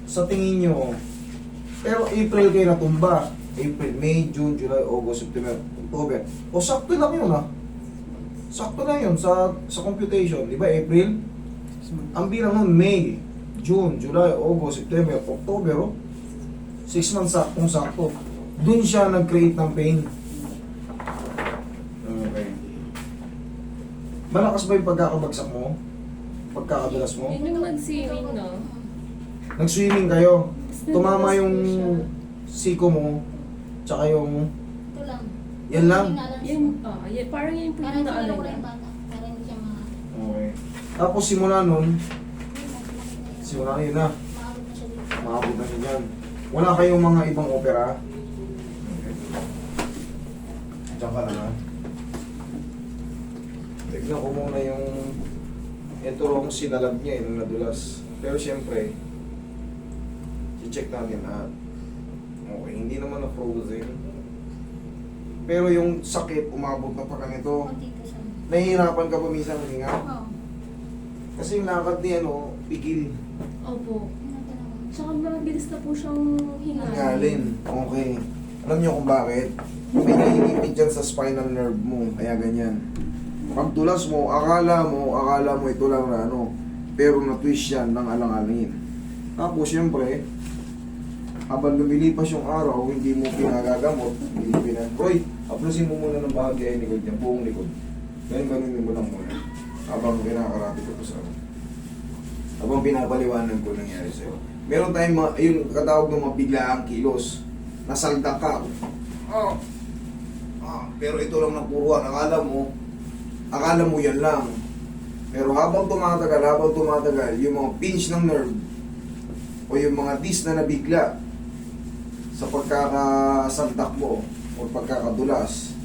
sa tingin nyo, pero April kayo natumba. April, May, June, July, August, September, October. O sakto lang yun ah. Sakto lang yun sa computation. Di ba April? Ang bilang nun, May, June, July, August, September, October. Oh. 6 months saktong sakto. Doon siya nag-create ng pain. Okay. Malakas ba yung pagkakabagsak mo? Pagkakadulas mo? Yun yung mag-swimming, no? Nag-swimming kayo. Tumama yung siko mo, tsaka yung... Ito lang. Yan lang? Yun, yan, parang yun po Parang yung sinilo ko naalala. lang yung bata. Para hindi siya Okay. Tapos simula nun, simula na yun na. maabot na siya dito. Maabot na yun yan. Wala kayong mga ibang opera? Okay. Diyan ka lang ha. Tignan ko muna yung... Ito lang sinalag niya nung nadulas. Pero siyempre, i-check natin lahat. Okay, hindi naman na-frozen. Pero yung sakit, umabot na pa ganito. Konti ka siya. Nahihirapan ka pa minsan huminga. Oo. Kasi yung lakad ni ano, pigil. Opo. Ano talaga? Tsaka mabilis na po siyang hingalin. Hingalin. Okay. Alam niyo kung bakit? May naiipit dyan sa spinal nerve mo. Kaya ganyan. Pagdulas mo, akala mo ito lang na ano. Pero na-twist yan ng alang-alangin. Tapos, syempre, habang lumilipas yung araw, hindi mo pinagagamot, hindi mo Roy, aplusin mo muna ng bahagi ay likod niya, buong likod. Ganun mo lang muna. Habang kinakarati ko sa habang pinapaliwanag ko nangyari sa'yo. Meron tayong yung katawag ng mabiglaang kilos. Nasaldak ka. Pero ito lang napuruan. Akala mo yan lang. Pero habang tumatagal, yung mga pinch ng nerve o yung mga disc na nabigla sa pagkakasaldak mo o pagkakadulas,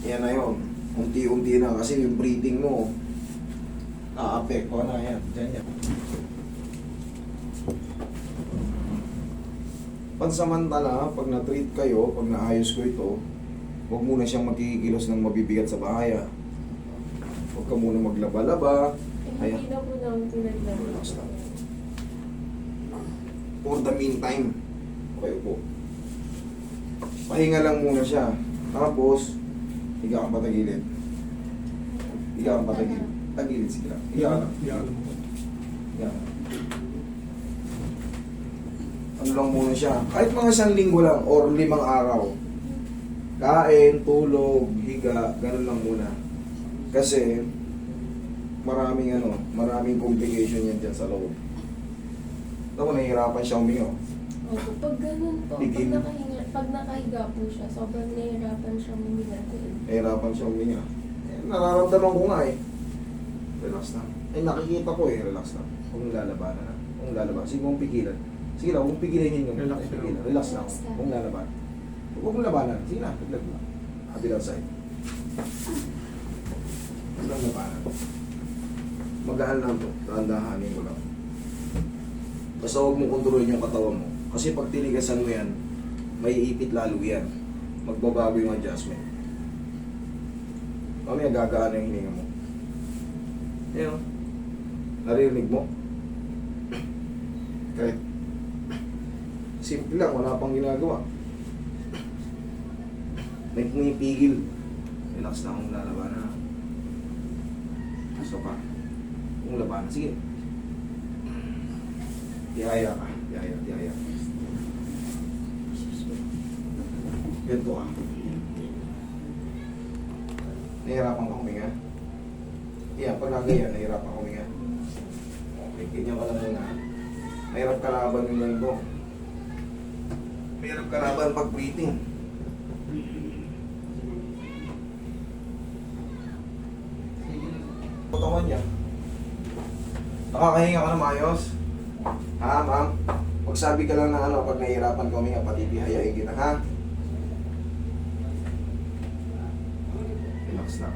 yan na yun. Unti-unti na kasi yung breathing mo naapekto na yan. Diyan yan. Pansamantala, pag na-treat kayo, pag naayos ko ito, huwag muna siyang magkikilos ng mabibigat sa bahay. Huwag ka muna maglaba-laba. Ayan. Hindi na po namin pinaglaro. Relax lang. For the meantime, okay po. Pahinga lang muna siya. Tapos, higa kang patagilid. Higa kang patagilid. Tagilid sila. Higa ka lang. Higa ka lang. Ano lang muna siya. Kahit mga 1 linggo lang or 5 araw. Kain, tulog, higa, ganun lang muna. Kasi, maraming complication yan dyan sa loob. Ako, nahihirapan siya huminga. Opo, pag ganun po, Bigin. pag nakahiga po siya, sobrang nahihirapan siyang huminga. Nahihirapan siya huminga. Nararamdaman ko nga eh. Relax lang. Nakikita ko eh, relax lang. Huwag mong lalabanan na. Huwag mong lalabanan. Sige mong pigilan. Sige lang, huwag mong pigilan yun yung Relax lang. pigilan. Relax lang. Huwag mong lalabanan. Huwag mong labanan. Sige na, paglag lang. Kabilang side. Huwag lang labanan. Magaan lang to. Dahan-dahanin mo lang. Basta huwag mong kontrolin yung katawan mo. Kasi pag tinigasan mo yan, may ipit lalo yan. Magbabago yung adjustment. Mamaya gagaan na yung hininga mo. Yan o. Naririnig mo? Kahit simple lang, wala pang ginagawa. May pumipigil. Relax na kung lalabanan. Gusto pa. Kung labanan. Sige. Tihaya ka. Tihaya. Ganito ka. Nahihirapan ka huminga? Yeah, pag nagaya, nahihirapan ka huminga. Okay, ganyan ka lang muna. Mahirap kalaban yung lang mo. Mahirap kalaban pag breathing. Katawan niya. Nakakahinga ka na maayos? Ha, ma'am? Magsabi ka lang na ano, pag nahihirapan ka huminga, pati pihayain kita, ha? Relax lang.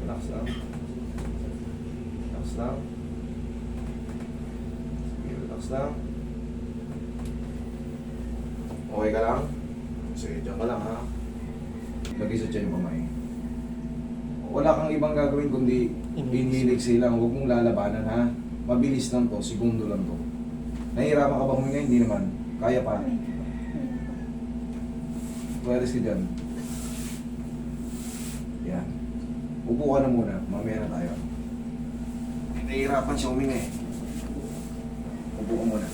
Relax lang. Relax lang. Sige, relax lang. O, Okay ka lang? Sige, dyan ka lang ha. Lagay sa tiyan yung kamay. Wala kang ibang gagawin kundi inhale exhale lang. Huwag mong lalabanan ha. Mabilis lang to, segundo lang to. Nahihirapan ka ba huminga? Hindi naman. Kaya pa. Pwede ka dyan. Yan. Upo ka na muna. Mamaya na tayo. Nahihirapan siya huminga eh. Upo ka muna.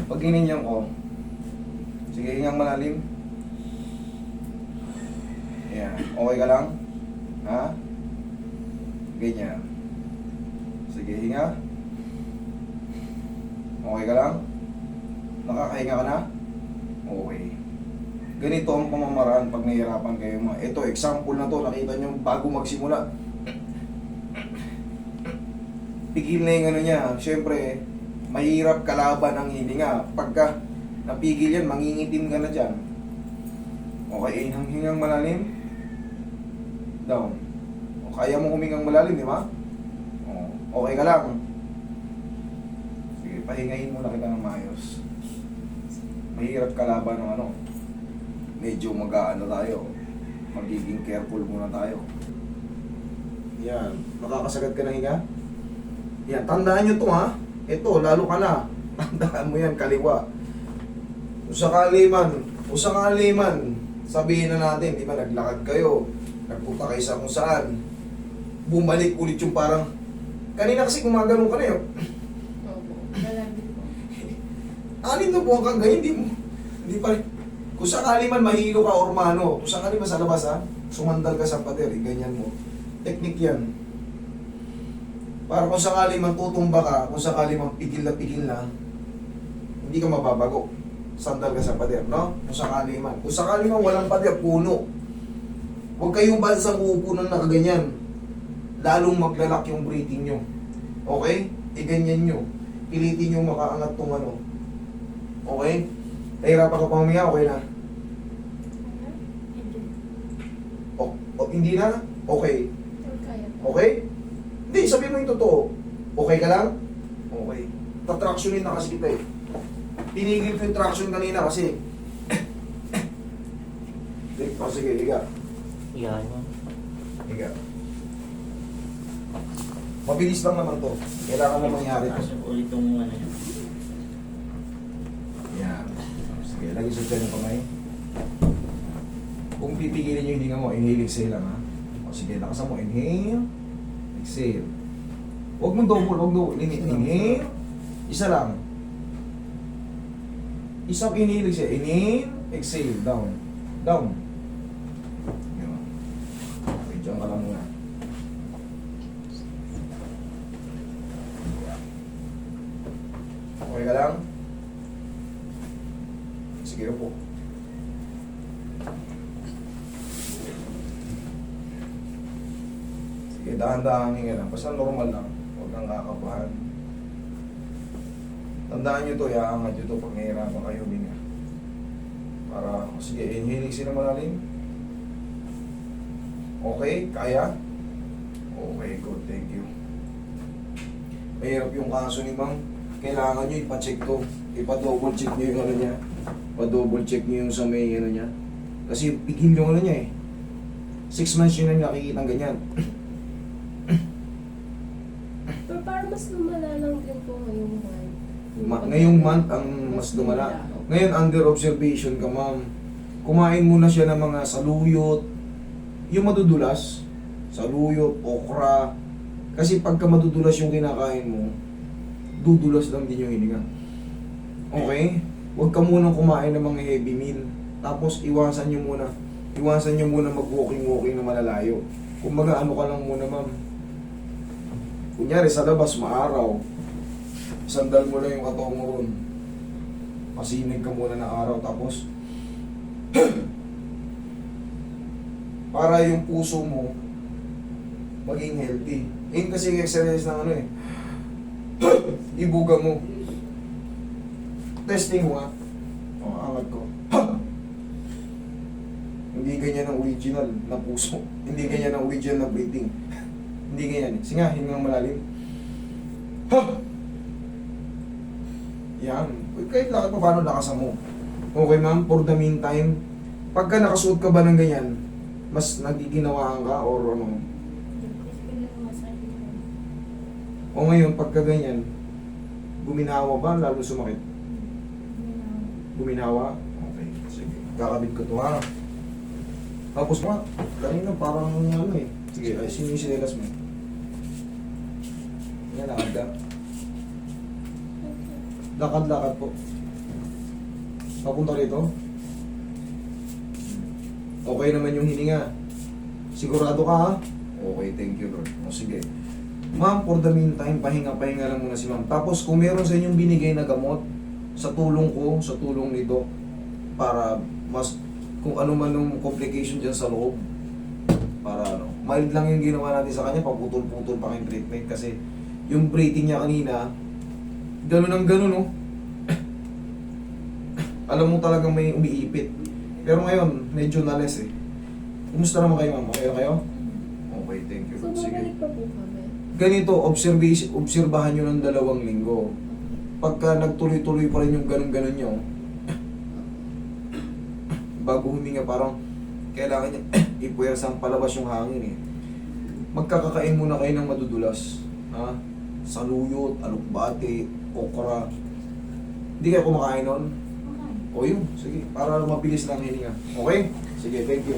Pag gininyan ko, sige, hingang malalim. Yan. Okay ka lang? Ha? Ganyan. Sige, hinga. Okay ka lang? Nakakahinga ka na? Okay. Ganito ang pamamaraan pag nahihirapan kayo mga. Ito, example na to. Nakita nyo bago magsimula. Pigil na yung ano niya. Siyempre, mahirap kalaban ang hininga. Pagka napigil yan, mangingitim ka na dyan. Okay, hingang malalim. Down. O, kaya mo humingang malalim, di ba? O, okay ka lang. Sige, pahingayin muna kita ng maayos. Mahirap kalaban ng ano. Medyo mag-aano tayo. Magiging careful muna tayo. Yan. Nakakasagad ka ng hinga? Yan. Tandaan nyo to ha. Ito, lalo ka na. Tandaan mo yan, kaliwa. Kung sakali man, sabihin na natin, di ba, naglakad kayo, nagpunta kayo sa kung saan, bumalik ulit yung parang, kanina kasi gumagano ka na yun. Opo. Lalagi po. Anin na buwan kang ganyan, hindi pa rin. Kung sakali man mahilo ka or mano, kung sakali man sa labas ha, sumandal ka sa pader, ganyan mo. Teknik yan. Para kung sakali man tutumba ka, kung sakali man pigil na, hindi ka mababago. Sandal ka sa pader, no? Kung sakali man. Kung sakali man walang pader, puno. Huwag kayong bansang uupo ng nakaganyan. Lalong maglalak yung breathing nyo. Okay? Iganyan nyo. Pilitin nyo makaangat tong ano. Okay? Nahirapan ka pa huminga, okay na? O, hindi na? Okay. Kaya po. Okay? Hindi, sabihin mo yung totoo. Okay ka lang? Okay. Tatractionin na kasi kita eh. Tinigil ko yung traction kanina kasi. Sige, higa. Yan. Higa. Mabilis lang naman to. Kailangan na mangyari to. Pasok ulit yung ano yan. Yan. Sige, lagi sa tiyan yung kamay. Kung pipigilin nyo yung hininga mo, inhale, exhale lang ha. O sige, lakasan mo. Inhale, exhale. Huwag mong double, limit. Inhale, isa lang. Isang inhale, exhale. Inhale, exhale, down. Down. Yan. Okay, dyan ka lang muna. Okay ka lang? Sige po. Sige, dahan-dahan hinga lang. Basta normal lang. Huwag kang kakabahan. Tandaan nyo to, iaangat nyo to pag nahihirapan kayo huminga. Para, sige, inhale, exhale na malalim. Okay, kaya? Okay, good, thank you. Mahirap yung kaso ni ma'am. Kailangan nyo ipacheck to. Ipa-double check nyo yung ano niya. Pa-double check nyo yung sa may ano niya. Kasi pigil yung ano niya eh. 6 months yun na nakikita ganyan. Pero parang mas lumala lang din po ngayong month. Ngayong month ang mas lumala. Ngayon under observation ka ma'am. Kumain muna siya ng mga saluyot. Yung madudulas. Saluyot, okra. Kasi pagka madudulas yung kinakain mo, dudulas lang din yung hininga. Okay? Huwag ka munang kumain ng mga heavy meal. Tapos iwasan nyo muna mag-walking na malalayo. Kumbaga ano ka lang muna ma'am. Kunyari sa labas, maaraw. Sandal mo lang yung katawan mo ron. Pasinig ka muna ng araw. Tapos para yung puso mo maging healthy. Yun kasi yung exercise ng ano eh. Ibuga mo. Testing mo nga. O, angat ko. Hindi ganyan ang original na puso. Hindi ganyan ang original na breathing. Hindi ganyan. Sige nga, hingang malalim. Yan. Kahit lakad pa paano lakasan mo. Okay ma'am, for the meantime, pagka nakasuot ka ba ng ganyan, mas nagiginawaan ka or ano? O ngayon, pagka ganyan, guminawa ba? Lalo sumakit? Guminawa? Okay, sige. Kakabit ko to ha. Tapos ma, kanina parang ano eh. Sige, ay sino yung sinelas mo? Yan, lakad ka. Lakad-lakad po. Papunta rito. Okay naman yung hininga. Sigurado ka ha? Okay, thank you Lord. O sige. Ma'am, for the meantime, pahinga-pahinga lang muna si ma'am. Tapos kung meron sa inyong binigay na gamot, sa tulong ko, sa tulong ni Doc, para mas, kung ano man yung complication dyan sa loob, para ano, mild lang yung ginawa natin sa kanya, paputol-putol pa kayong treatment kasi yung breathing niya kanina, ganun ang ganun, no? Alam mo talagang may umiipit. Pero ngayon, medyo na-less eh. Kumusta naman kayo, ma'am? Okay kayo? Okay, thank you. So, Sige. babalik pa po kami. Ganito, obserbahan nyo ng 2 linggo. Pagka nagtuloy-tuloy pa rin yung ganun-ganun nyo, bago huminga parang kailangan niya ipuwersang palabas yung hangin eh. Magkakakain muna kayo ng madudulas. Ha? Saluyot, alukbate, okra. Hindi kayo kumakain nun? O yun, sige. Para mabilis lang hininga. Okay? Sige, thank you.